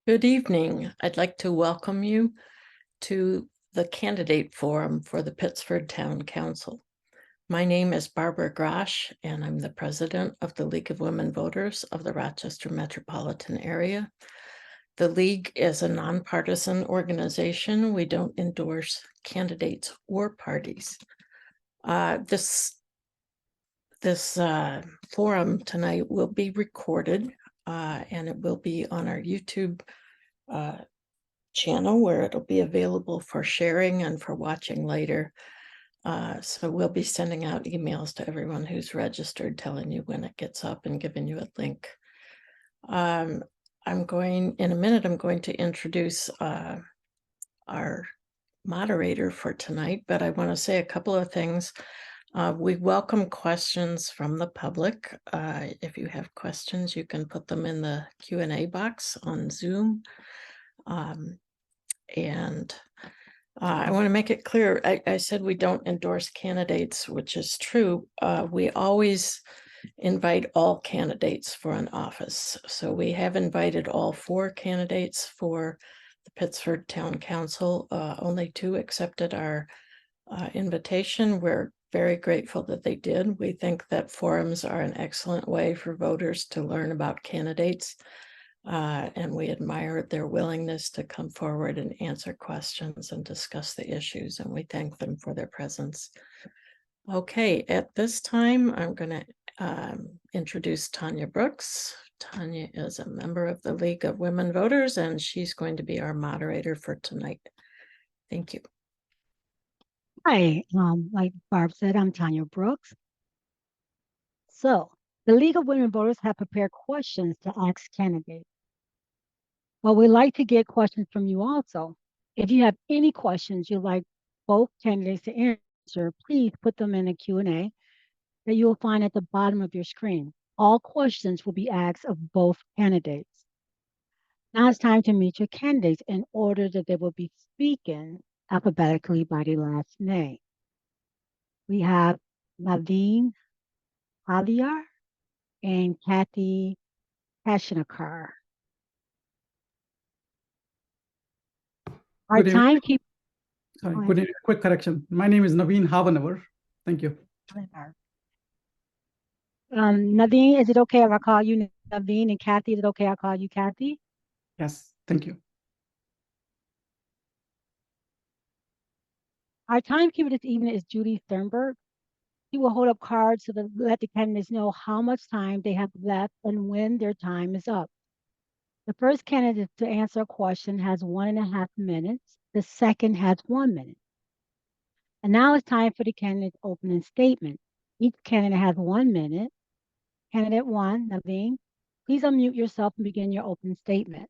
Good evening. I'd like to welcome you to the candidate forum for the Pittsford Town Council. My name is Barbara Grosh, and I'm the president of the League of Women Voters of the Rochester metropolitan area. The League is a nonpartisan organization. We don't endorse candidates or parties. This forum tonight will be recorded and it will be on our YouTube channel where it'll be available for sharing and for watching later. So we'll be sending out emails to everyone who's registered, telling you when it gets up and giving you a link. In a minute, I'm going to introduce our moderator for tonight, but I want to say a couple of things. We welcome questions from the public. If you have questions, you can put them in the Q&A box on Zoom. I want to make it clear, I said we don't endorse candidates, which is true. We always invite all candidates for an office. So we have invited all 4 candidates for the Pittsford Town Council. Only 2 accepted our invitation. We're very grateful that they did. We think that forums are an excellent way for voters to learn about candidates. And we admire their willingness to come forward and answer questions and discuss the issues, and we thank them for their presence. Okay, at this time, I'm going to introduce Tanya Brooks. Tanya is a member of the League of Women Voters, and she's going to be our moderator for tonight. Thank you. Hi, like Barb said, I'm Tanya Brooks. So, the League of Women Voters have prepared questions to ask candidates. Well, we'd like to get questions from you also. If you have any questions you'd like both candidates to answer, please put them in the Q&A that you will find at the bottom of your screen. All questions will be asked of both candidates. Now it's time to meet your candidates in order that they will be speaking alphabetically by their last name. We have Naveen, Havannavar, and Cathy Koshykar. Our timekeeper. Sorry, quick correction. My name is Naveen Havannavar. Thank you. Naveen, is it okay if I call you Naveen, and Cathy, is it okay I call you Cathy? Yes, thank you. Our timekeeper this evening is Judy Sternberg. She will hold up cards to let the candidates know how much time they have left and when their time is up. The first candidate to answer a question has 1.5 minutes. The second has 1 minute. And now it's time for the candidate's opening statement. Each candidate has 1 minute. Candidate 1, Naveen, please unmute yourself and begin your opening statement.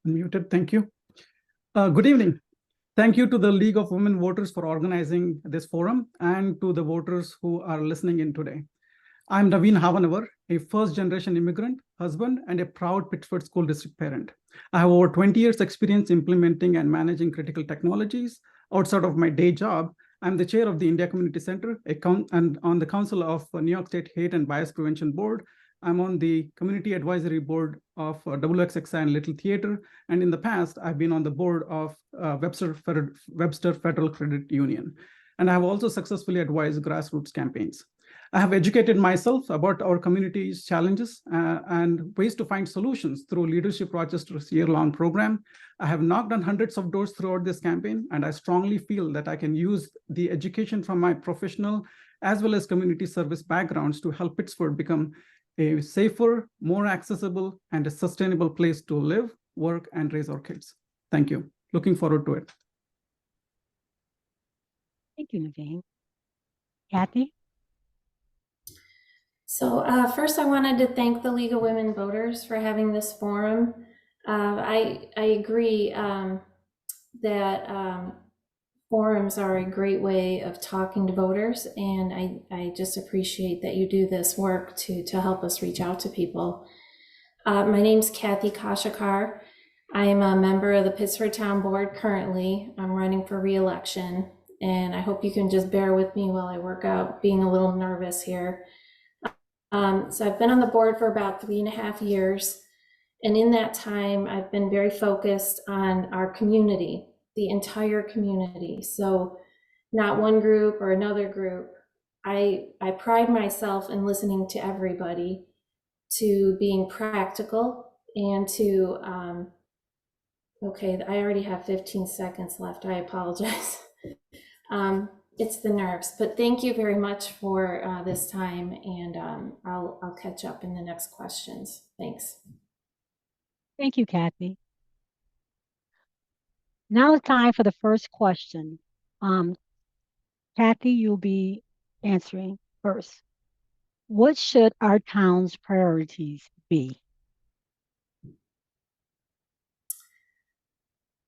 Unmuted, thank you. Good evening. Thank you to the League of Women Voters for organizing this forum and to the voters who are listening in today. I'm Naveen Havannavar, a first-generation immigrant, husband, and a proud Pittsford School District parent. I have over 20 years experience implementing and managing critical technologies. Outside of my day job, I'm the chair of the India Community Center and on the Council of New York State Hate and Bias Prevention Board. I'm on the Community Advisory Board of WXXI and Little Theater. And in the past, I've been on the board of Webster Federal Credit Union. And I have also successfully advised grassroots campaigns. I have educated myself about our community's challenges and ways to find solutions through Leadership Rochester's year-long program. I have knocked on hundreds of doors throughout this campaign, and I strongly feel that I can use the education from my professional as well as community service backgrounds to help Pittsford become a safer, more accessible, and a sustainable place to live, work, and raise our kids. Thank you. Looking forward to it. Thank you, Naveen. Cathy? So first, I wanted to thank the League of Women Voters for having this forum. I agree that forums are a great way of talking to voters, and I just appreciate that you do this work to help us reach out to people. My name's Cathy Koshykar. I am a member of the Pittsford Town Board currently. I'm running for re-election, and I hope you can just bear with me while I work out being a little nervous here. So I've been on the board for about 3.5 years. And in that time, I've been very focused on our community, the entire community. So not one group or another group. I pride myself in listening to everybody, to being practical, and to, okay, I already have 15 seconds left. I apologize. It's the nerves, but thank you very much for this time, and I'll catch up in the next questions. Thanks. Thank you, Cathy. Now it's time for the first question. Cathy, you'll be answering first. What should our town's priorities be?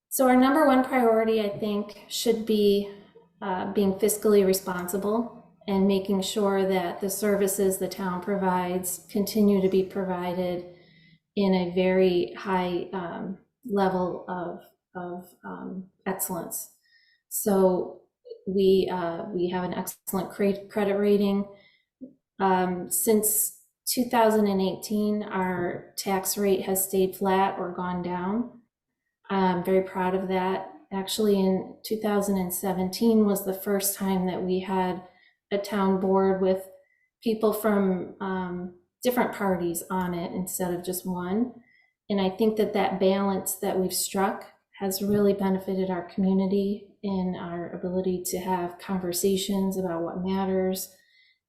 So our number one priority, I think, should be being fiscally responsible and making sure that the services the town provides continue to be provided in a very high level of excellence. So we have an excellent credit rating. Since 2018, our tax rate has stayed flat or gone down. I'm very proud of that. Actually, in 2017 was the first time that we had a town board with people from different parties on it instead of just one. And I think that that balance that we've struck has really benefited our community in our ability to have conversations about what matters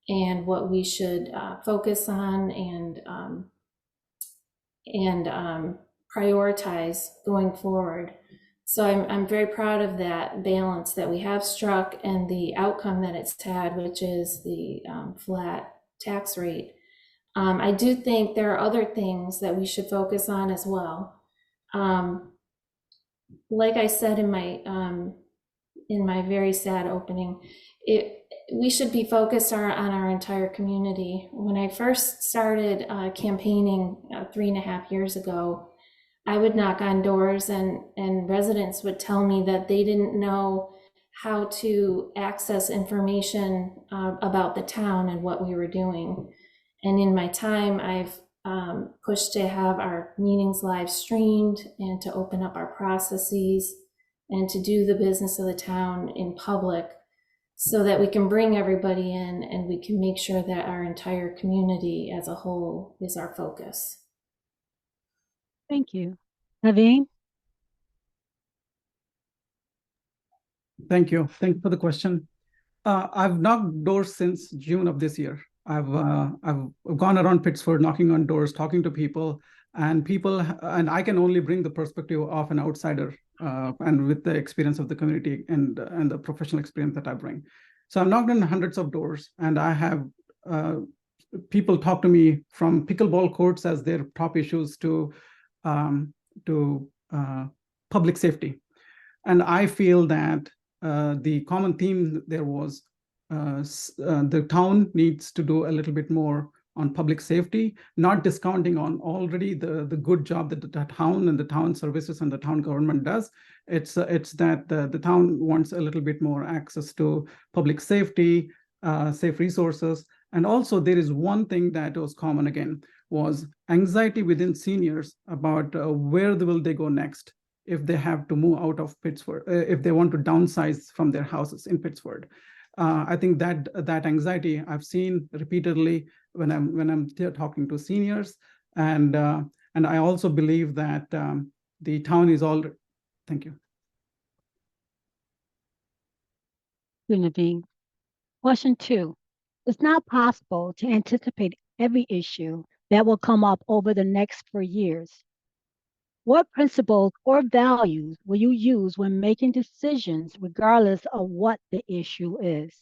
and what we should focus on and prioritize going forward. So I'm very proud of that balance that we have struck and the outcome that it's had, which is the flat tax rate. I do think there are other things that we should focus on as well. Like I said in my very sad opening, we should be focused on our entire community. When I first started campaigning 3.5 years ago, I would knock on doors and residents would tell me that they didn't know how to access information about the town and what we were doing. And in my time, I've pushed to have our meetings live streamed and to open up our processes and to do the business of the town in public so that we can bring everybody in and we can make sure that our entire community as a whole is our focus. Thank you. Naveen? Thank you. Thank you for the question. I've knocked doors since June of this year. I've gone around Pittsford, knocking on doors, talking to people, and I can only bring the perspective of an outsider and with the experience of the community and the professional experience that I bring. So I've knocked on hundreds of doors, and I have people talk to me from pickleball courts as their top issues to public safety. And I feel that the common theme there was the town needs to do a little bit more on public safety, not discounting on already the good job that the town and the town services and the town government does. It's that the town wants a little bit more access to public safety, safe resources. And also there is one thing that was common again, was anxiety within seniors about where will they go next if they have to move out of Pittsford, if they want to downsize from their houses in Pittsford. I think that anxiety I've seen repeatedly when I'm talking to seniors, and I also believe that the town is all. Thank you. Naveen. Question 2. It's not possible to anticipate every issue that will come up over the next 4 years. What principles or values will you use when making decisions regardless of what the issue is?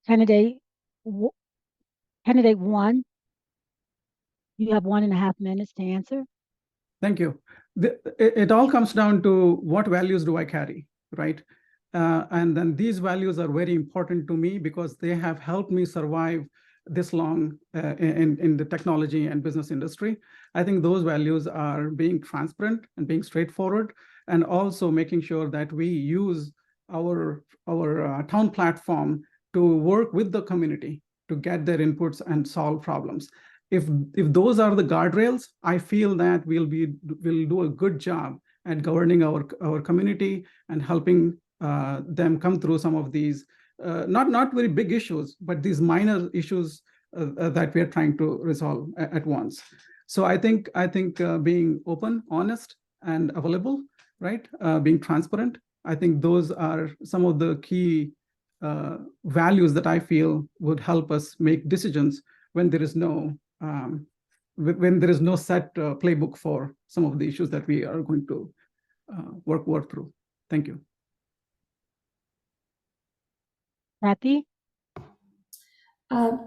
Candidate 1, you have 1.5 minutes to answer. Thank you. It all comes down to what values do I carry, right? And then these values are very important to me because they have helped me survive this long in the technology and business industry. I think those values are being transparent and being straightforward, and also making sure that we use our town platform to work with the community to get their inputs and solve problems. If those are the guardrails, I feel that we'll do a good job at governing our community and helping them come through some of these not very big issues, but these minor issues that we are trying to resolve at once. So I think being open, honest, and available, right? Being transparent. I think those are some of the key values that I feel would help us make decisions when there is no set playbook for some of the issues that we are going to work through. Thank you. Cathy?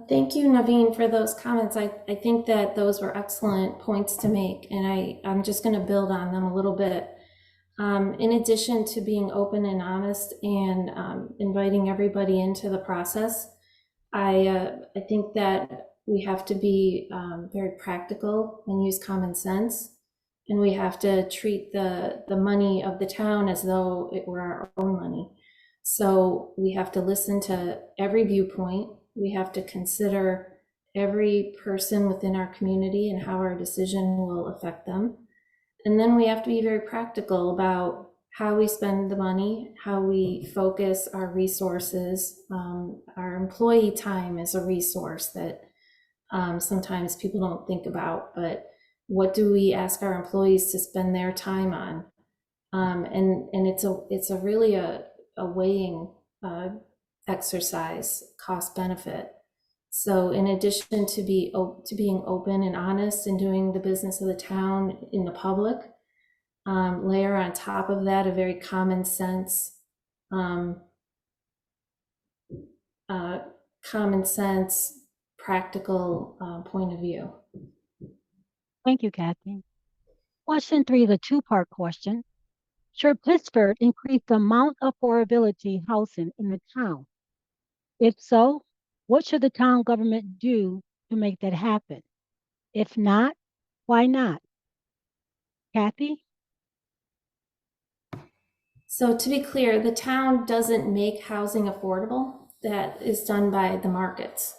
Thank you, Naveen, for those comments. I think that those were excellent points to make, and I'm just going to build on them a little bit. In addition to being open and honest and inviting everybody into the process, I think that we have to be very practical and use common sense, and we have to treat the money of the town as though it were our own money. So we have to listen to every viewpoint. We have to consider every person within our community and how our decision will affect them. And then we have to be very practical about how we spend the money, how we focus our resources. Our employee time is a resource that sometimes people don't think about, but what do we ask our employees to spend their time on? And it's a really a weighing exercise, cost benefit. So in addition to being open and honest and doing the business of the town in the public, layer on top of that a very common sense, practical point of view. Thank you, Cathy. Question 3 is a two-part question. Should Pittsford increase the amount of affordability housing in the town? If so, what should the town government do to make that happen? If not, why not? Cathy? So to be clear, the town doesn't make housing affordable. That is done by the markets.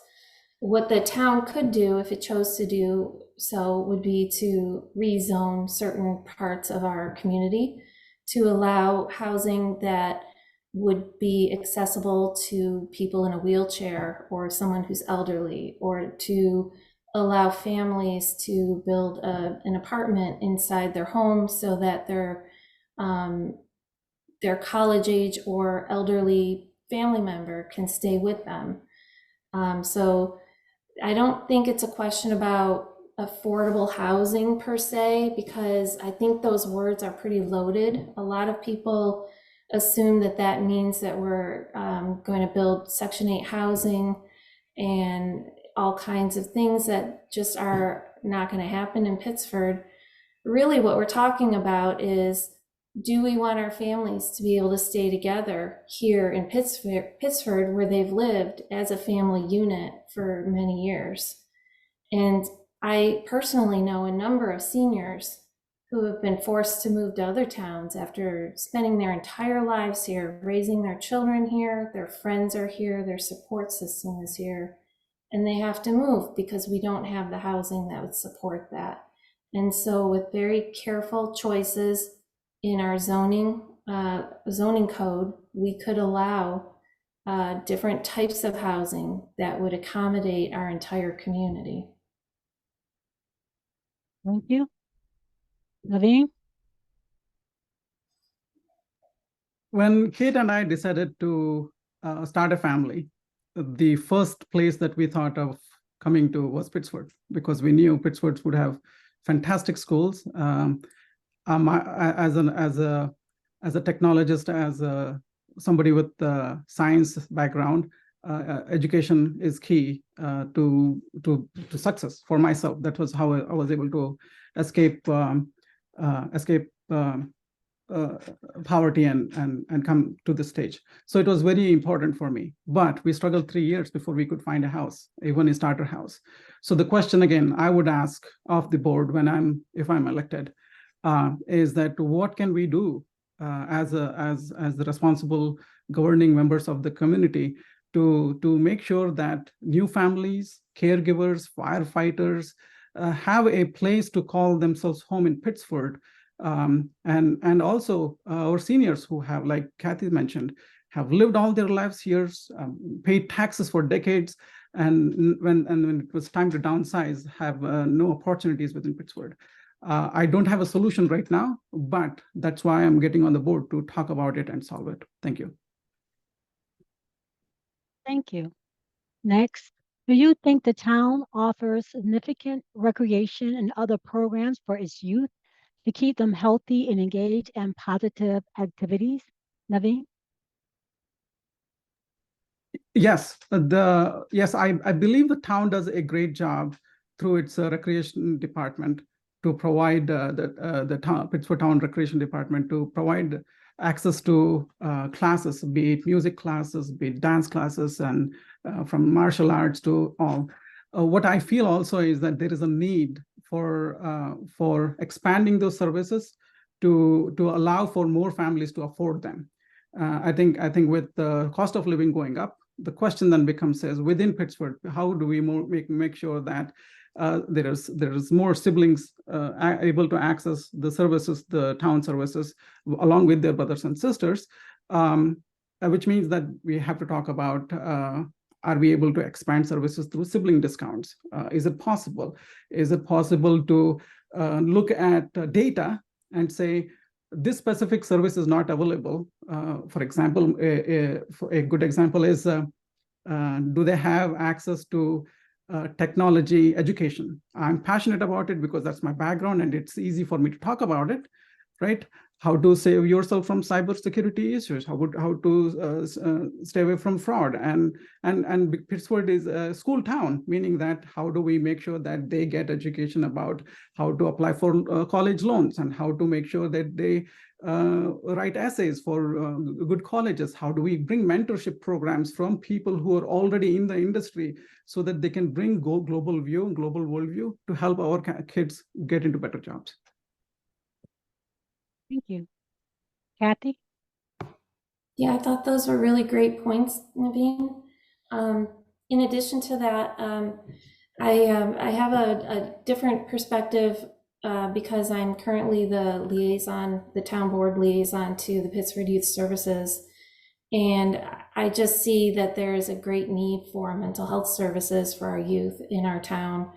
What the town could do, if it chose to do so, would be to rezone certain parts of our community to allow housing that would be accessible to people in a wheelchair or someone who's elderly, or to allow families to build an apartment inside their home so that their college age or elderly family member can stay with them. So I don't think it's a question about affordable housing per se, because I think those words are pretty loaded. A lot of people assume that means that we're going to build Section 8 housing and all kinds of things that just are not going to happen in Pittsford. Really what we're talking about is, do we want our families to be able to stay together here in Pittsford where they've lived as a family unit for many years? And I personally know a number of seniors who have been forced to move to other towns after spending their entire lives here, raising their children here, their friends are here, their support system is here, and they have to move because we don't have the housing that would support that. And so with very careful choices in our zoning code, we could allow different types of housing that would accommodate our entire community. Thank you. Naveen? When Kate and I decided to start a family, the first place that we thought of coming to was Pittsford, because we knew Pittsford would have fantastic schools. As a technologist, as somebody with science background, education is key to success for myself. That was how I was able to escape poverty and come to this stage. So it was very important for me. But we struggled 3 years before we could find a house, even a starter house. So the question again I would ask of the board if I'm elected, is that what can we do as the responsible governing members of the community to make sure that new families, caregivers, firefighters have a place to call themselves home in Pittsford. And also our seniors who have, like Cathy mentioned, have lived all their lives here, paid taxes for decades, and when it was time to downsize, have no opportunities within Pittsford. I don't have a solution right now, but that's why I'm getting on the board to talk about it and solve it. Thank you. Thank you. Next, do you think the town offers significant recreation and other programs for its youth to keep them healthy and engaged in positive activities? Naveen? Yes, I believe the town does a great job through its recreation department to provide the town, Pittsford Town Recreation Department to provide access to classes, be it music classes, be it dance classes, and from martial arts to all. What I feel also is that there is a need for expanding those services to allow for more families to afford them. I think with the cost of living going up, the question then becomes is within Pittsford, how do we make sure that there is more siblings able to access the services, the town services, along with their brothers and sisters, which means that we have to talk about are we able to expand services through sibling discounts? Is it possible? Is it possible to look at data and say, this specific service is not available? For example, a good example is, do they have access to technology education? I'm passionate about it because that's my background and it's easy for me to talk about it, right? How to save yourself from cybersecurity issues, how to stay away from fraud. And Pittsford is a school town, meaning that how do we make sure that they get education about how to apply for college loans and how to make sure that they write essays for good colleges? How do we bring mentorship programs from people who are already in the industry so that they can bring global view and global worldview to help our kids get into better jobs? Thank you. Cathy? Yeah, I thought those were really great points, Naveen. In addition to that, I have a different perspective because I'm currently the town board liaison to the Pittsford Youth Services. And I just see that there is a great need for mental health services for our youth in our town.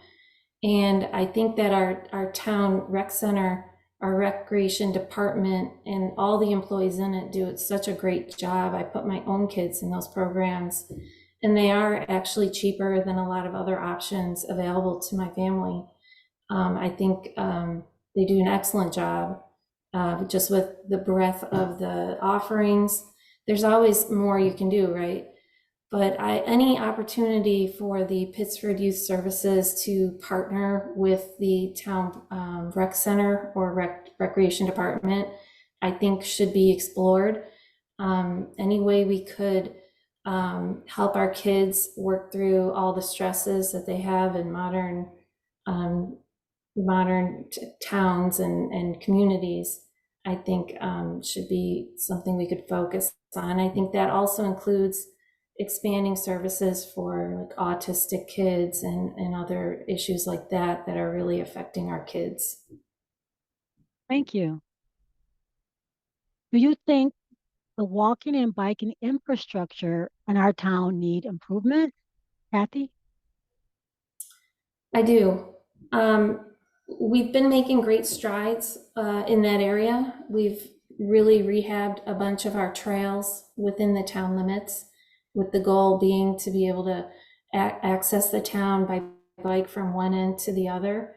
And I think that our town rec center, our recreation department, and all the employees in it do such a great job. I put my own kids in those programs, and they are actually cheaper than a lot of other options available to my family. I think they do an excellent job just with the breadth of the offerings. There's always more you can do, right? But any opportunity for the Pittsford Youth Services to partner with the town rec center or recreation department, I think should be explored. Any way we could help our kids work through all the stresses that they have in modern towns and communities, I think should be something we could focus on. I think that also includes expanding services for like autistic kids and other issues like that are really affecting our kids. Thank you. Do you think the walking and biking infrastructure in our town need improvement? Cathy? I do. We've been making great strides in that area. We've really rehabbed a bunch of our trails within the town limits, with the goal being to be able to access the town by bike from one end to the other.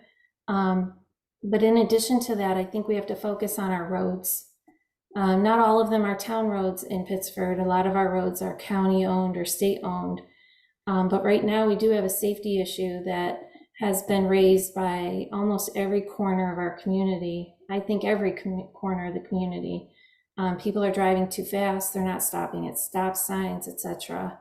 But in addition to that, I think we have to focus on our roads. Not all of them are town roads in Pittsford. A lot of our roads are county owned or state owned. But right now we do have a safety issue that has been raised by almost every corner of our community. I think every corner of the community. People are driving too fast, they're not stopping at stop signs, etc.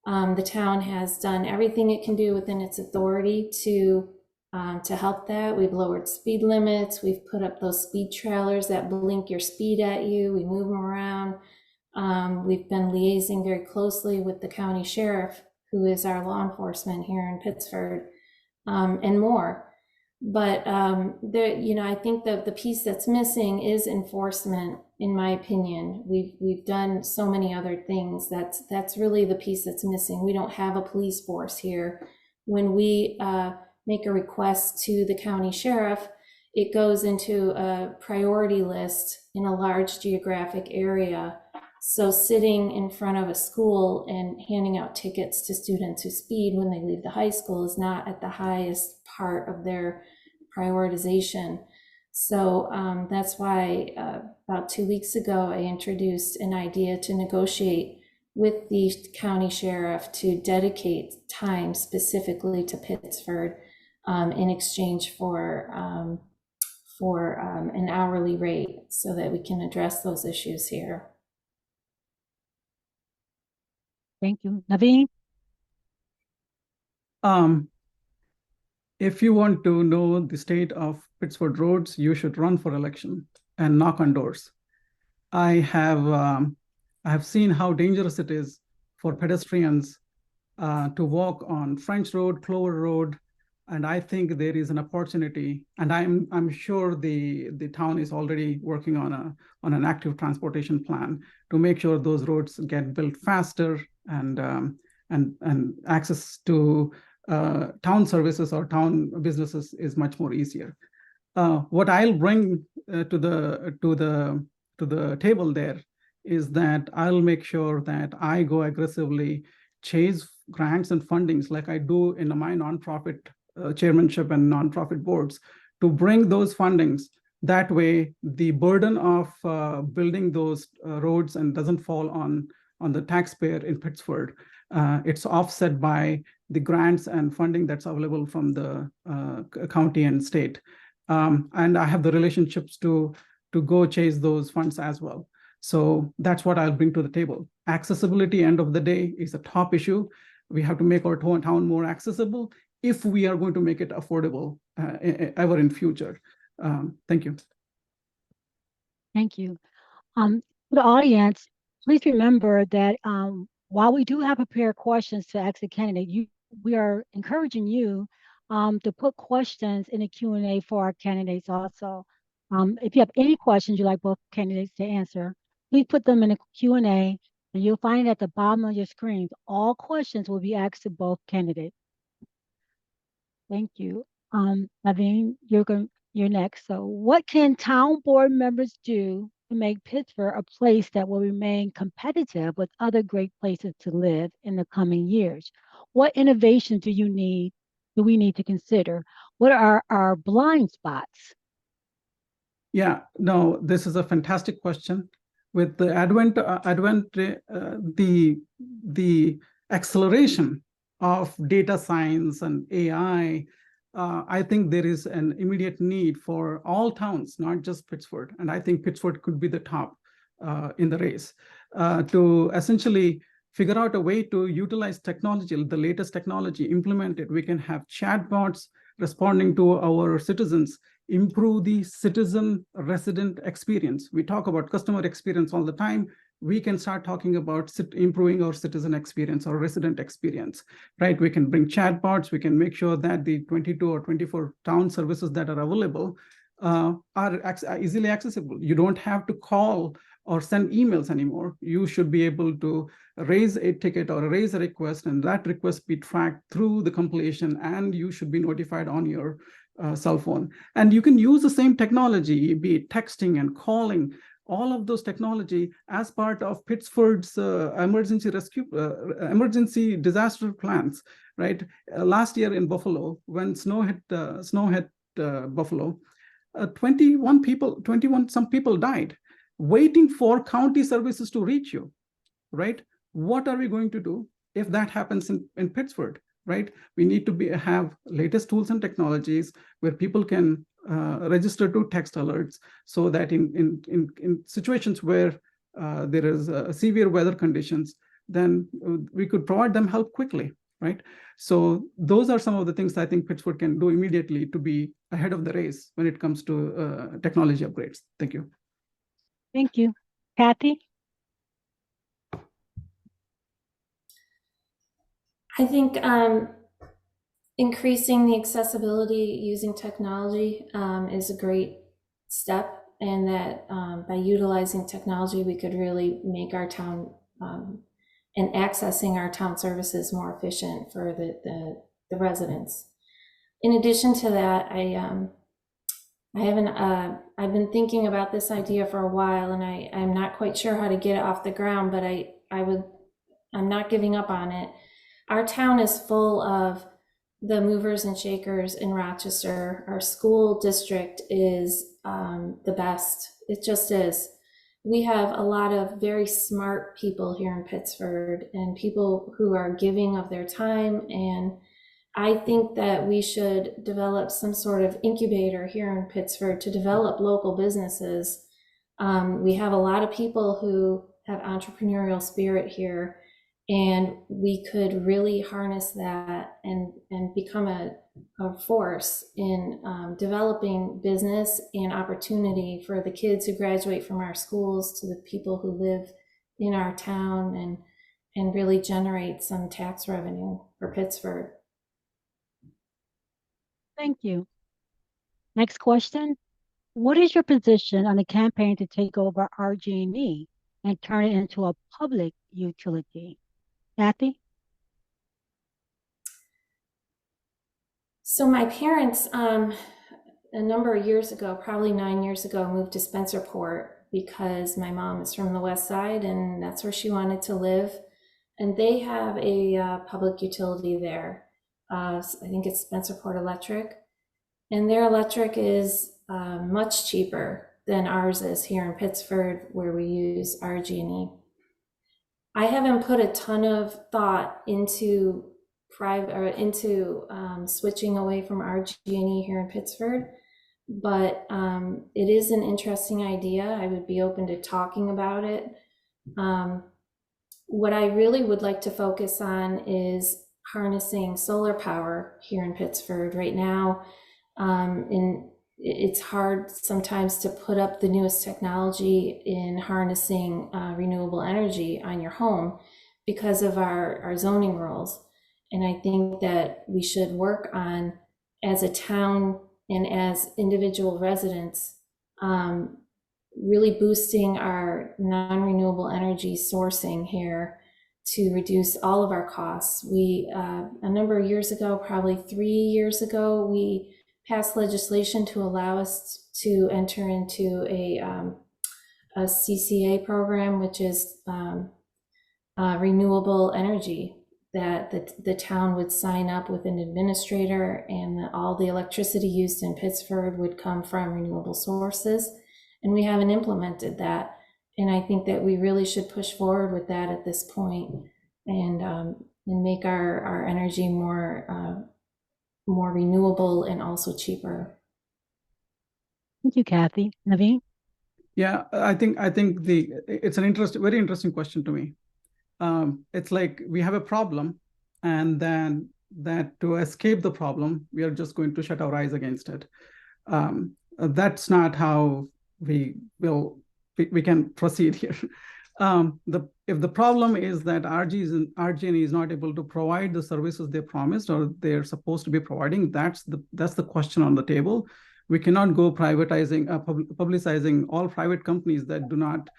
The town has done everything it can do within its authority to help that. We've lowered speed limits, we've put up those speed trailers that blink your speed at you, we move them around. We've been liaising very closely with the county sheriff, who is our law enforcement here in Pittsford, and more. But I think that the piece that's missing is enforcement, in my opinion. We've done so many other things. That's really the piece that's missing. We don't have a police force here. When we make a request to the county sheriff, it goes into a priority list in a large geographic area. So sitting in front of a school and handing out tickets to students who speed when they leave the high school is not at the highest part of their prioritization. So that's why about 2 weeks ago, I introduced an idea to negotiate with the county sheriff to dedicate time specifically to Pittsford in exchange for an hourly rate so that we can address those issues here. Thank you. Naveen? If you want to know the state of Pittsford roads, you should run for election and knock on doors. I have seen how dangerous it is for pedestrians to walk on French Road, Clover Road, and I think there is an opportunity. And I'm sure the town is already working on an active transportation plan to make sure those roads get built faster and access to town services or town businesses is much more easier. What I'll bring to the table there is that I'll make sure that I go aggressively chase grants and fundings like I do in my nonprofit chairmanship and nonprofit boards to bring those fundings. That way, the burden of building those roads and doesn't fall on the taxpayer in Pittsford. It's offset by the grants and funding that's available from the county and state. And I have the relationships to go chase those funds as well. So that's what I'll bring to the table. Accessibility, end of the day, is a top issue. We have to make our town more accessible if we are going to make it affordable ever in future. Thank you. Thank you. To the audience, please remember that while we do have prepared questions to ask the candidate, we are encouraging you to put questions in the Q&A for our candidates also. If you have any questions you'd like both candidates to answer, please put them in the Q&A, and you'll find at the bottom of your screens, all questions will be asked to both candidates. Thank you. Naveen, you're next. So what can town board members do to make Pittsford a place that will remain competitive with other great places to live in the coming years? What innovations do we need to consider? What are our blind spots? Yeah, no, this is a fantastic question. With the the acceleration of data science and AI, I think there is an immediate need for all towns, not just Pittsford. And I think Pittsford could be the top in the race to essentially figure out a way to utilize technology, the latest technology, implement it. We can have chatbots responding to our citizens, improve the citizen resident experience. We talk about customer experience all the time. We can start talking about improving our citizen experience or resident experience, right? We can bring chatbots. We can make sure that the 22 or 24 town services that are available are easily accessible. You don't have to call or send emails anymore. You should be able to raise a ticket or raise a request, and that request be tracked through the completion, and you should be notified on your cell phone. And you can use the same technology, be it texting and calling, all of those technology as part of Pittsford's emergency disaster plans, right? Last year in Buffalo, when snow hit Buffalo, 21 some people died waiting for county services to reach you, right? What are we going to do if that happens in Pittsford, right? We need to have latest tools and technologies where people can register to text alerts, so that in situations where there is severe weather conditions, then we could provide them help quickly, right? So those are some of the things I think Pittsford can do immediately to be ahead of the race when it comes to technology upgrades. Thank you. Thank you. Cathy? I think increasing the accessibility using technology is a great step, and that by utilizing technology, we could really make our town and accessing our town services more efficient for the residents. In addition to that, I've been thinking about this idea for a while, and I'm not quite sure how to get it off the ground, but I'm not giving up on it. Our town is full of the movers and shakers in Rochester. Our school district is the best. It just is. We have a lot of very smart people here in Pittsford, and people who are giving of their time. And I think that we should develop some sort of incubator here in Pittsford to develop local businesses. We have a lot of people who have entrepreneurial spirit here, and we could really harness that and become a force in developing business and opportunity for the kids who graduate from our schools, to the people who live in our town, and really generate some tax revenue for Pittsford. Thank you. Next question. What is your position on the campaign to take over RG&E and turn it into a public utility? Cathy? So my parents, a number of years ago, probably 9 years ago, moved to Spencerport because my mom is from the West Side and that's where she wanted to live. And they have a public utility there. I think it's Spencerport Electric. And their electric is much cheaper than ours is here in Pittsford, where we use RG&E. I haven't put a ton of thought into switching away from RG&E here in Pittsford, but it is an interesting idea. I would be open to talking about it. What I really would like to focus on is harnessing solar power here in Pittsford right now. It's hard sometimes to put up the newest technology in harnessing renewable energy on your home because of our zoning rules. And I think that we should work on, as a town and as individual residents, really boosting our non-renewable energy sourcing here to reduce all of our costs. We, a number of years ago, probably 3 years ago, we passed legislation to allow us to enter into a CCA program, which is renewable energy, that the town would sign up with an administrator, and all the electricity used in Pittsford would come from renewable sources. And we haven't implemented that. And I think that we really should push forward with that at this point, and make our energy more renewable and also cheaper. Thank you, Cathy. Naveen? Yeah, I think it's an very interesting question to me. It's like we have a problem, and then that to escape the problem, we are just going to shut our eyes against it. That's not how we can proceed here. If the problem is that RG&E is not able to provide the services they promised or they're supposed to be providing, that's the question on the table. We cannot go publicizing all private companies that do not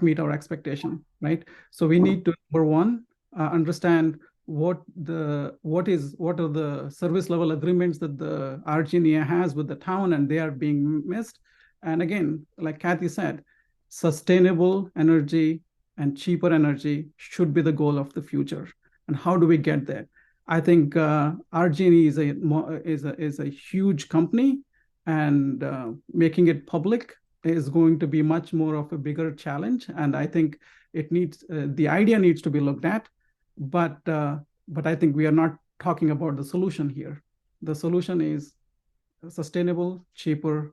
meet our expectation, right? So we need to, number one, understand what are the service level agreements that the RG&E has with the town, and they are being missed. And again, like Cathy said, sustainable energy and cheaper energy should be the goal of the future. And how do we get there? I think RG&E is a huge company, and making it public is going to be much more of a bigger challenge. And I think the idea needs to be looked at, but I think we are not talking about the solution here. The solution is sustainable, cheaper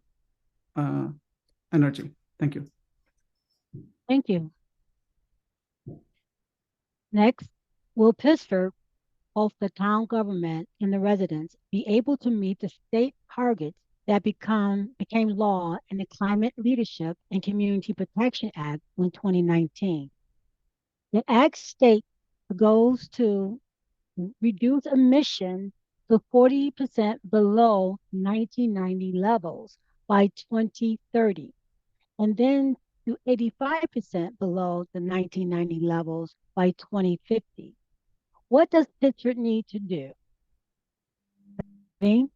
energy. Thank you. Thank you. Next, will Pittsford, both the town government and the residents, be able to meet the state targets that became law in the Climate Leadership and Community Protection Act in 2019? The Act states goals to reduce emission to 40% below 1990 levels by 2030, and then to 85% below the 1990 levels by 2050. What does Pittsford need to do? Naveen?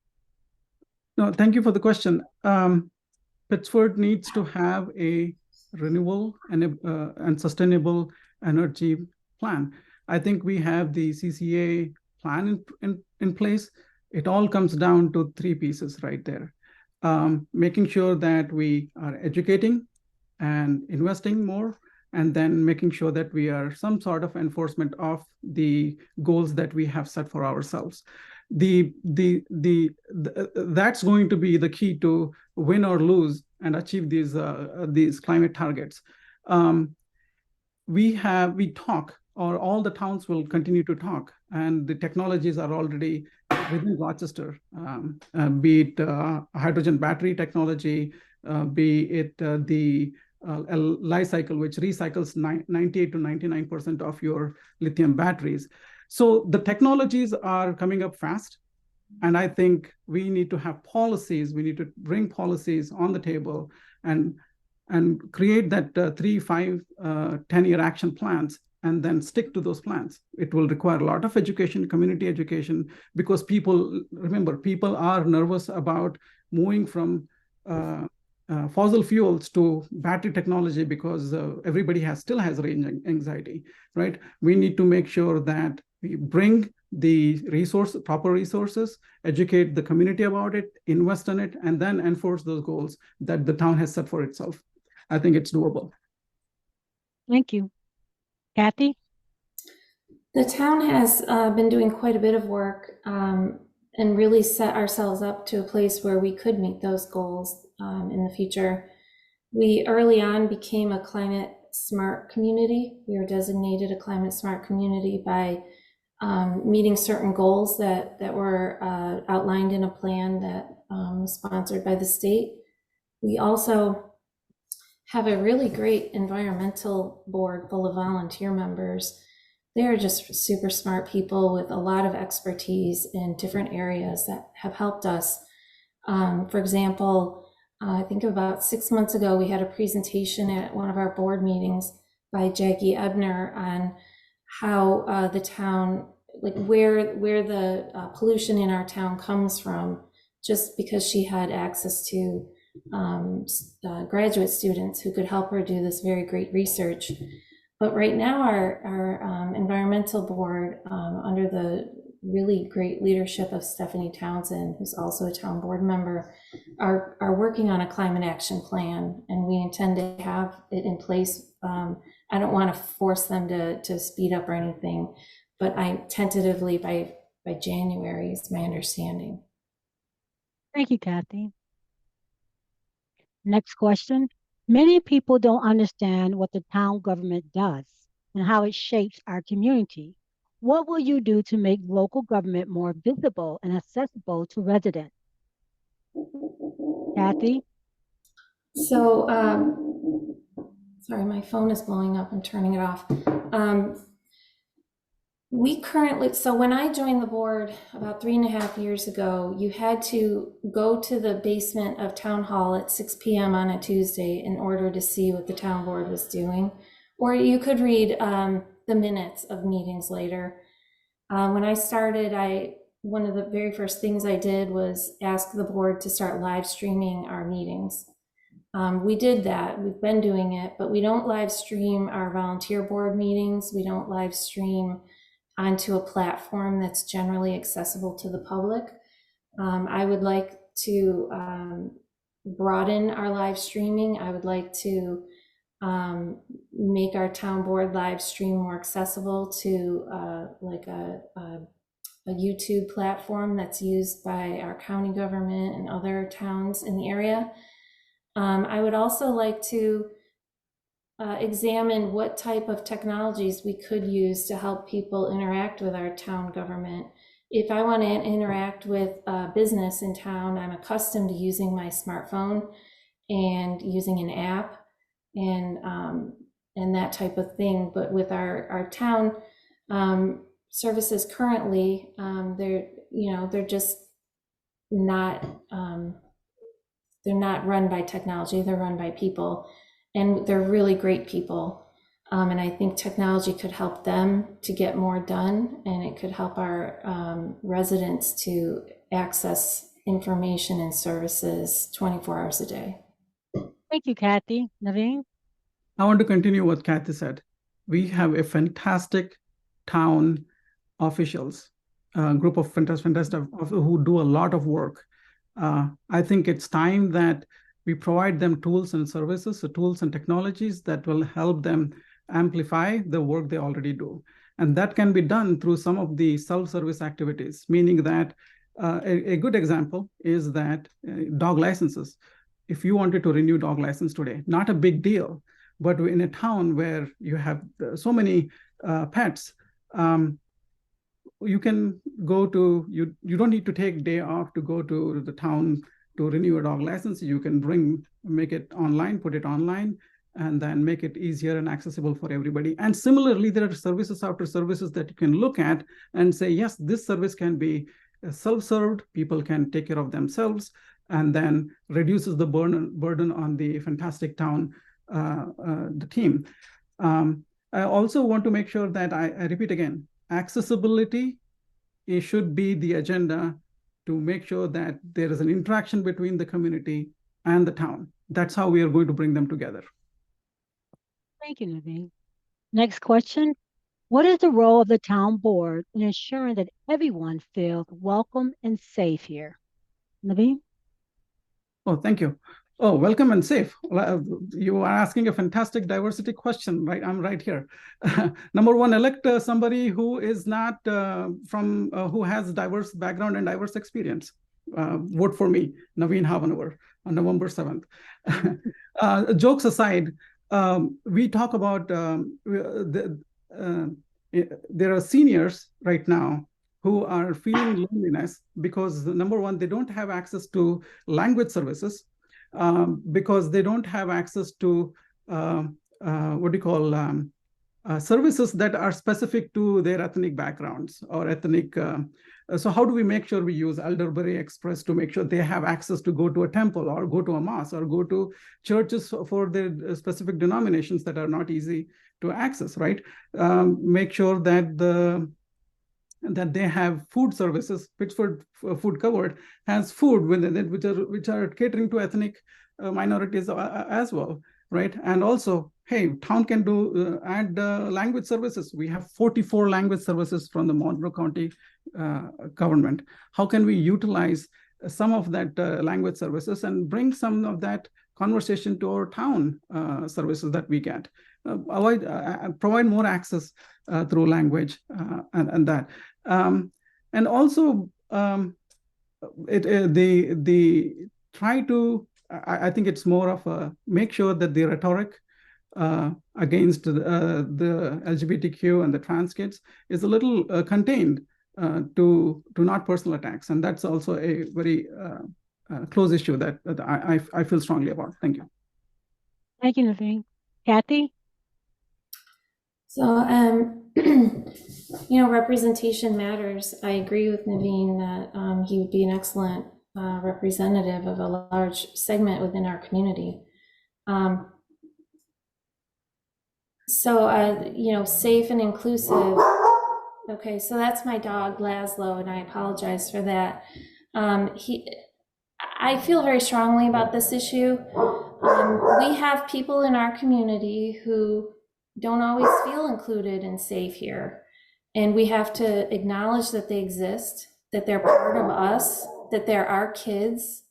No, thank you for the question. Pittsford needs to have a renewable and sustainable energy plan. I think we have the CCA plan in place. It all comes down to three pieces right there. Making sure that we are educating and investing more, and then making sure that we are some sort of enforcement of the goals that we have set for ourselves. That's going to be the key to win or lose and achieve these climate targets. We talk, or all the towns will continue to talk, and the technologies are already within Rochester, be it hydrogen battery technology, be it the life cycle, which recycles 98 to 99% of your lithium batteries. So the technologies are coming up fast. And I think we need to have policies. We need to bring policies on the table and create that 3, 5, 10-year action plans, and then stick to those plans. It will require a lot of education, community education, because people are nervous about moving from fossil fuels to battery technology because everybody still has range anxiety, right? We need to make sure that we bring the proper resources, educate the community about it, invest in it, and then enforce those goals that the town has set for itself. I think it's doable. Thank you. Cathy? The town has been doing quite a bit of work and really set ourselves up to a place where we could meet those goals in the future. We early on became a climate smart community. We were designated a climate smart community by meeting certain goals that were outlined in a plan that was sponsored by the state. We also have a really great environmental board full of volunteer members. They're just super smart people with a lot of expertise in different areas that have helped us. For example, I think about 6 months ago, we had a presentation at one of our board meetings by Jackie Ebner on how the town, like where the pollution in our town comes from, just because she had access to graduate students who could help her do this very great research. But right now our environmental board, under the really great leadership of Stephanie Townsend, who's also a town board member, are working on a climate action plan, and we intend to have it in place. I don't want to force them to speed up or anything, but I tentatively by January is my understanding. Thank you, Cathy. Next question. Many people don't understand what the town government does and how it shapes our community. What will you do to make local government more visible and accessible to residents? Cathy? So, sorry, my phone is blowing up. I'm turning it off. So when I joined the board about 3.5 years ago, you had to go to the basement of town hall at 6 p.m. on a Tuesday in order to see what the town board was doing. Or you could read the minutes of meetings later. When I started, one of the very first things I did was ask the board to start live streaming our meetings. We did that. We've been doing it, but we don't live stream our volunteer board meetings. We don't live stream onto a platform that's generally accessible to the public. I would like to broaden our live streaming. I would like to make our town board live stream more accessible to like a YouTube platform that's used by our county government and other towns in the area. I would also like to examine what type of technologies we could use to help people interact with our town government. If I want to interact with business in town, I'm accustomed to using my smartphone and using an app and that type of thing. But with our town Services currently, they're just not, they're not run by technology, they're run by people, and they're really great people. And I think technology could help them to get more done, and it could help our residents to access information and services 24 hours a day. Thank you, Cathy. Naveen? I want to continue what Cathy said. We have a fantastic town officials, group of fantastic who do a lot of work. I think it's time that we provide them tools and services, so tools and technologies that will help them amplify the work they already do. And that can be done through some of the self-service activities, meaning that a good example is that dog licenses. If you wanted to renew dog license today, not a big deal, but in a town where you have so many pets, you can go to, you don't need to take a day off to go to the town to renew a dog license. You can make it online, put it online, and then make it easier and accessible for everybody. And similarly, there are services after services that you can look at and say, yes, this service can be self-served, people can take care of themselves, and then reduces the burden on the fantastic town, the team. I also want to make sure that I repeat again, accessibility, it should be the agenda to make sure that there is an interaction between the community and the town. That's how we are going to bring them together. Thank you, Naveen. Next question. What is the role of the town board in ensuring that everyone feels welcome and safe here? Naveen? Oh, thank you. Oh, welcome and safe. You are asking a fantastic diversity question, right? I'm right here. Number one, elect somebody who is not who has diverse background and diverse experience. Vote for me, Naveen Havannavar, on November 7th. Jokes aside, we talk about, there are seniors right now who are feeling loneliness because, number one, they don't have access to language services, because they don't have access to services that are specific to their ethnic backgrounds or ethnic. So how do we make sure we use Elderberry Express to make sure they have access to go to a temple or go to a mosque or go to churches for their specific denominations that are not easy to access, right? Make sure that they have food services. Pittsford Food Covered has food which are catering to ethnic minorities as well, right? And also, hey, town can add language services. We have 44 language services from the Monroe County government. How can we utilize some of that language services and bring some of that conversation to our town services that we get? Provide more access through language and that. And also, try to, I think it's more of a make sure that the rhetoric against the LGBTQ and the trans kids is a little contained to not personal attacks. And that's also a very close issue that I feel strongly about. Thank you. Thank you, Naveen. Cathy? So, representation matters. I agree with Naveen that he would be an excellent representative of a large segment within our community. Safe and inclusive. Okay, so that's my dog, Laszlo, and I apologize for that. I feel very strongly about this issue. We have people in our community who don't always feel included and safe here. And we have to acknowledge that they exist, that they're part of us, that they're our kids,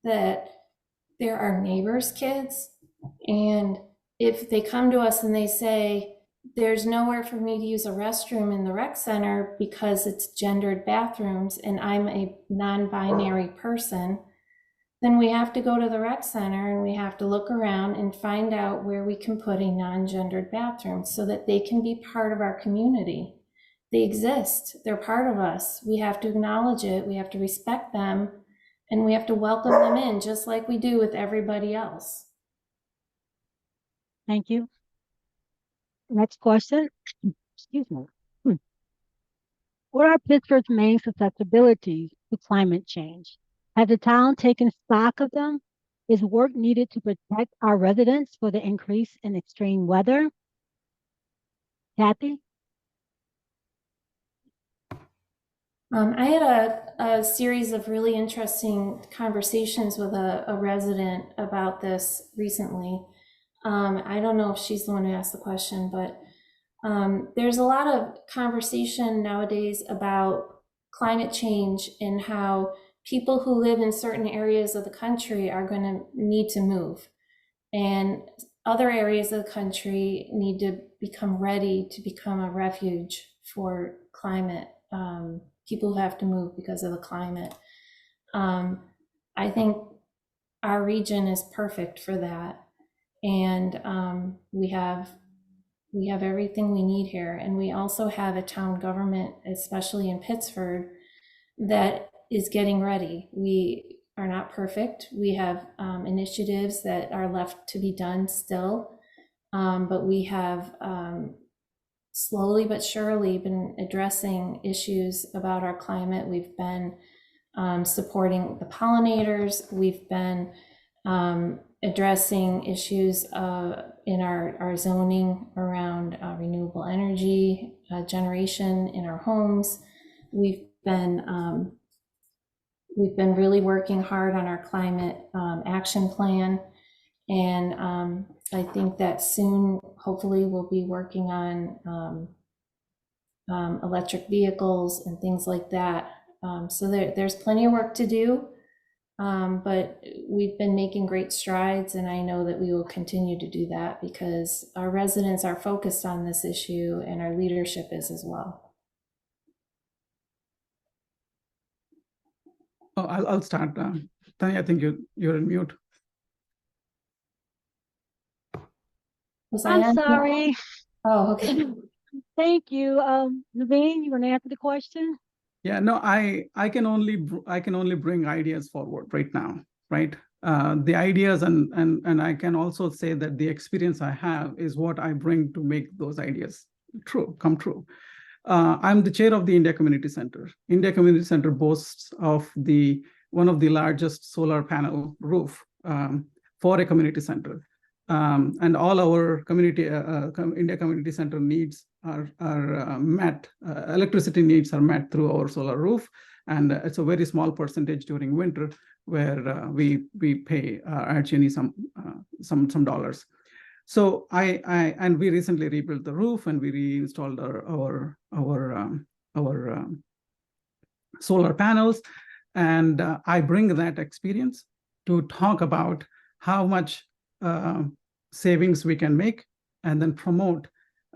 that they're our neighbors' kids. And if they come to us and they say, there's nowhere for me to use a restroom in the rec center because it's gendered bathrooms and I'm a non-binary person, then we have to go to the rec center and we have to look around and find out where we can put a non-gendered bathroom so that they can be part of our community. They exist, they're part of us. We have to acknowledge it, we have to respect them, and we have to welcome them in just like we do with everybody else. Thank you. Next question. Excuse me. What are Pittsburgh's main susceptibilities to climate change? Has the town taken stock of them? Is work needed to protect our residents for the increase in extreme weather? Cathy? I had a series of really interesting conversations with a resident about this recently. I don't know if she's the one who asked the question, but there's a lot of conversation nowadays about climate change and how people who live in certain areas of the country are going to need to move. And other areas of the country need to become ready to become a refuge for climate. People who have to move because of the climate. I think our region is perfect for that. And we have everything we need here. And we also have a town government, especially in Pittsford, that is getting ready. We are not perfect. We have initiatives that are left to be done still, but we have slowly but surely been addressing issues about our climate. We've been supporting the pollinators. We've been addressing issues in our zoning around renewable energy generation in our homes. We've been really working hard on our climate action plan. And I think that soon, hopefully, we'll be working on electric vehicles and things like that. So there's plenty of work to do, but we've been making great strides, and I know that we will continue to do that because our residents are focused on this issue and our leadership is as well. Oh, I'll start. Tanya, I think you're in mute. I'm sorry. Oh, okay. Thank you. Naveen, you want to answer the question? Yeah, no, I can only bring ideas forward right now, right? The ideas and I can also say that the experience I have is what I bring to make those ideas come true. I'm the chair of the India Community Center. India Community Center boasts of one of the largest solar panel roof for a community center. And all our India Community Center needs are met, electricity needs are met through our solar roof. And it's a very small percentage during winter where we pay RG&E some dollars. So and we recently rebuilt the roof and we reinstalled our solar panels. And I bring that experience to talk about how much savings we can make and then promote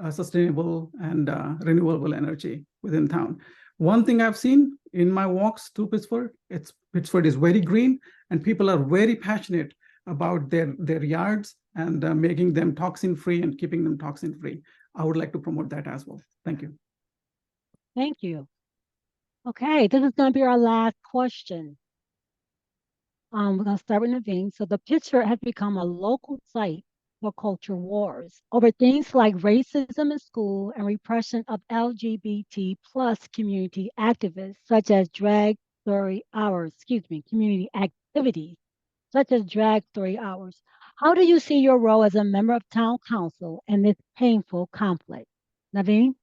sustainable and renewable energy within town. One thing I've seen in my walks to Pittsford is very green and people are very passionate about their yards and making them toxin-free and keeping them toxin-free. I would like to promote that as well. Thank you. Thank you. Okay, this is going to be our last question. We're going to start with Naveen. So the Pittsford has become a local site for culture wars over things like racism in school and repression of LGBT plus community activists, such as community activities, such as drag story hours. How do you see your role as a member of town council in this painful conflict? Naveen?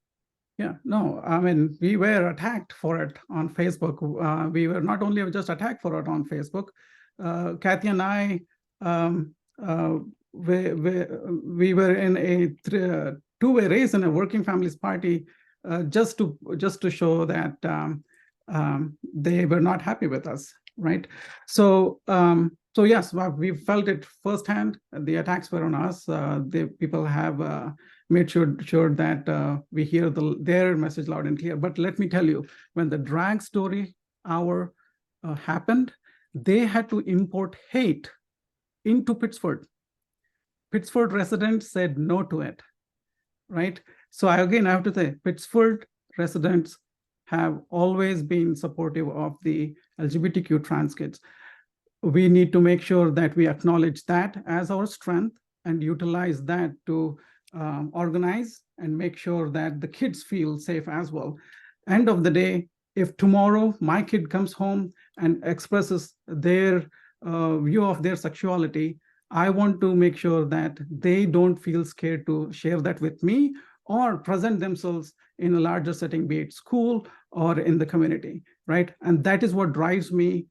Yeah, no, I mean, we were attacked for it on Facebook. We were not only just attacked for it on Facebook. Cathy and I, we were in a two-way race in a Working Families Party just to show that they were not happy with us, right? So yes, we felt it firsthand. The attacks were on us. People have made sure that we hear their message loud and clear. But let me tell you, when the drag story hour happened, they had to import hate into Pittsford. Pittsford residents said no to it, right? So I have to say, Pittsford residents have always been supportive of the LGBTQ trans kids. We need to make sure that we acknowledge that as our strength and utilize that to organize and make sure that the kids feel safe as well. End of the day, if tomorrow my kid comes home and expresses their view of their sexuality, I want to make sure that they don't feel scared to share that with me or present themselves in a larger setting, be it school or in the community, right? And that is what drives me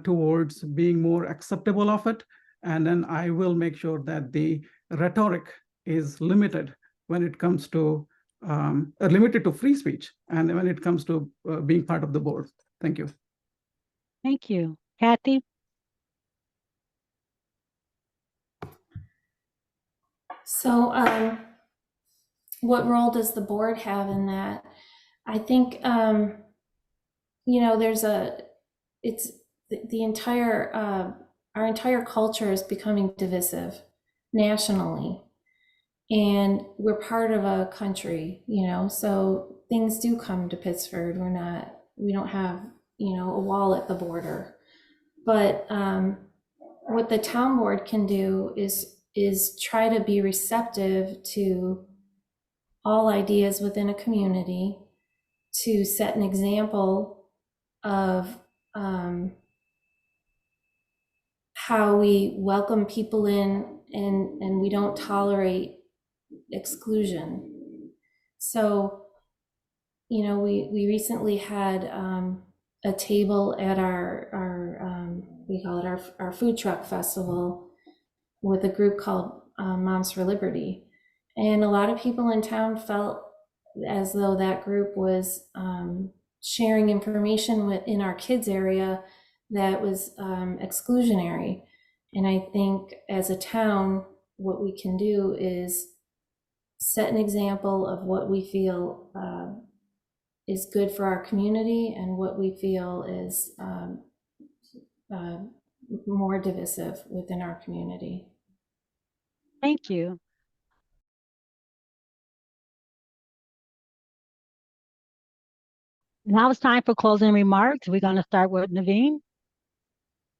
towards being more acceptable of it. And then I will make sure that the rhetoric is limited when it comes to limited to free speech and when it comes to being part of the board. Thank you. Thank you. Cathy? So, what role does the board have in that? I think, you know, it's the entire, our entire culture is becoming divisive nationally. And we're part of a country, you know, so things do come to Pittsford. We don't have, you know, a wall at the border. But what the town board can do is try to be receptive to all ideas within a community, to set an example of how we welcome people in and we don't tolerate exclusion. So, you know, we recently had a table at we call it our food truck festival with a group called Moms for Liberty. And a lot of people in town felt as though that group was sharing information within our kids area that was exclusionary. And I think as a town, what we can do is set an example of what we feel is good for our community and what we feel is more divisive within our community. Thank you. Now it's time for closing remarks. We're going to start with Naveen.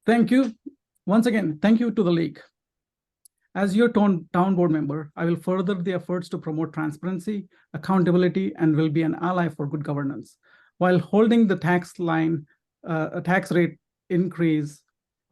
Thank you. Once again, thank you to the league. As your town board member, I will further the efforts to promote transparency, accountability, and will be an ally for good governance. While holding the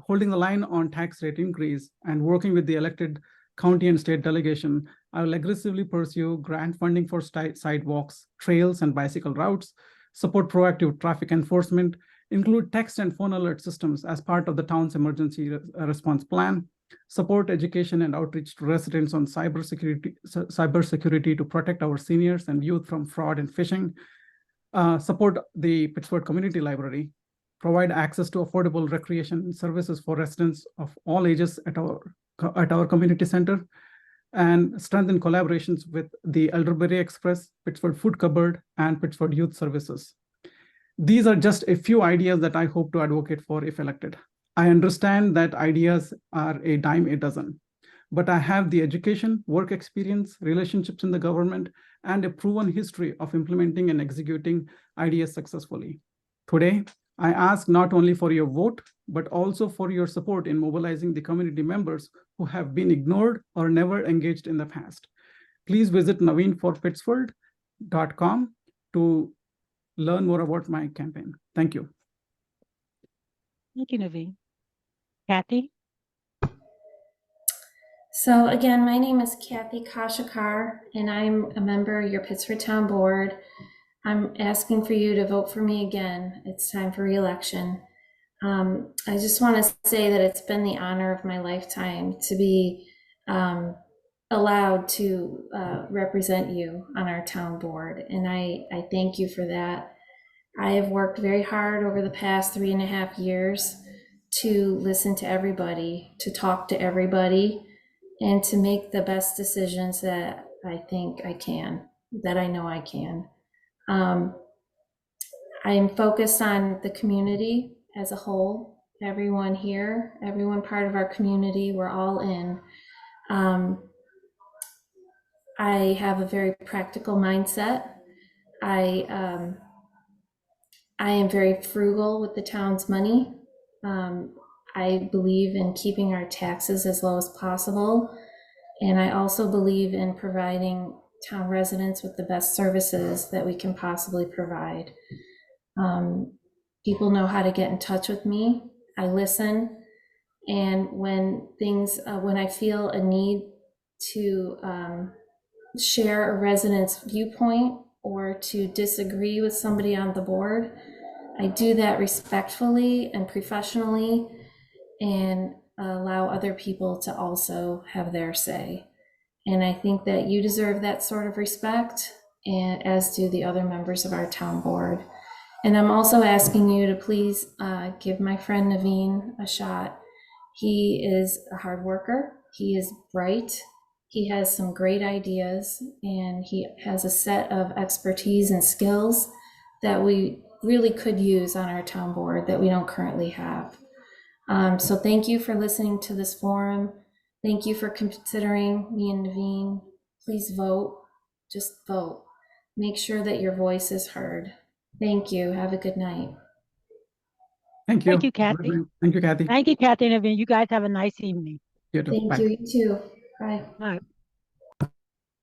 holding the line on tax rate increase and working with the elected county and state delegation, I will aggressively pursue grant funding for sidewalks, trails, and bicycle routes, support proactive traffic enforcement, include text and phone alert systems as part of the town's emergency response plan, support education and outreach to residents on cybersecurity to protect our seniors and youth from fraud and phishing, support the Pittsford Community Library, provide access to affordable recreation services for residents of all ages at our community center, and strengthen collaborations with the Elderberry Express, Pittsford Food Cupboard, and Pittsford Youth Services. These are just a few ideas that I hope to advocate for if elected. I understand that ideas are a dime a dozen, but I have the education, work experience, relationships in the government, and a proven history of implementing and executing ideas successfully. Today, I ask not only for your vote, but also for your support in mobilizing the community members who have been ignored or never engaged in the past. Please visit naveenforpittsford.com to learn more about my campaign. Thank you. Thank you, Naveen. Cathy? So again, my name is Cathy Koshykar, and I'm a member of your Pittsford Town Board. I'm asking for you to vote for me again. It's time for re-election. I just want to say that it's been the honor of my lifetime to be allowed to represent you on our town board, and I thank you for that. I have worked very hard over the past 3.5 years to listen to everybody, to talk to everybody, and to make the best decisions that I think I can, that I know I can. I am focused on the community as a whole, everyone here, everyone part of our community, we're all in. I have a very practical mindset. I am very frugal with the town's money. I believe in keeping our taxes as low as possible. And I also believe in providing town residents with the best services that we can possibly provide. People know how to get in touch with me. I listen. And when I feel a need to share a resident's viewpoint or to disagree with somebody on the board, I do that respectfully and professionally and allow other people to also have their say. And I think that you deserve that sort of respect, and as do the other members of our town board. And I'm also asking you to please give my friend Naveen a shot. He is a hard worker. He is bright. He has some great ideas, and he has a set of expertise and skills that we really could use on our town board that we don't currently have. So thank you for listening to this forum. Thank you for considering me and Naveen. Please vote. Just vote. Make sure that your voice is heard. Thank you. Have a good night. Thank you. Thank you, Cathy. Thank you, Cathy. Thank you, Cathy and Naveen. You guys have a nice evening. You too. Thank Bye. you. You too. Bye. All right.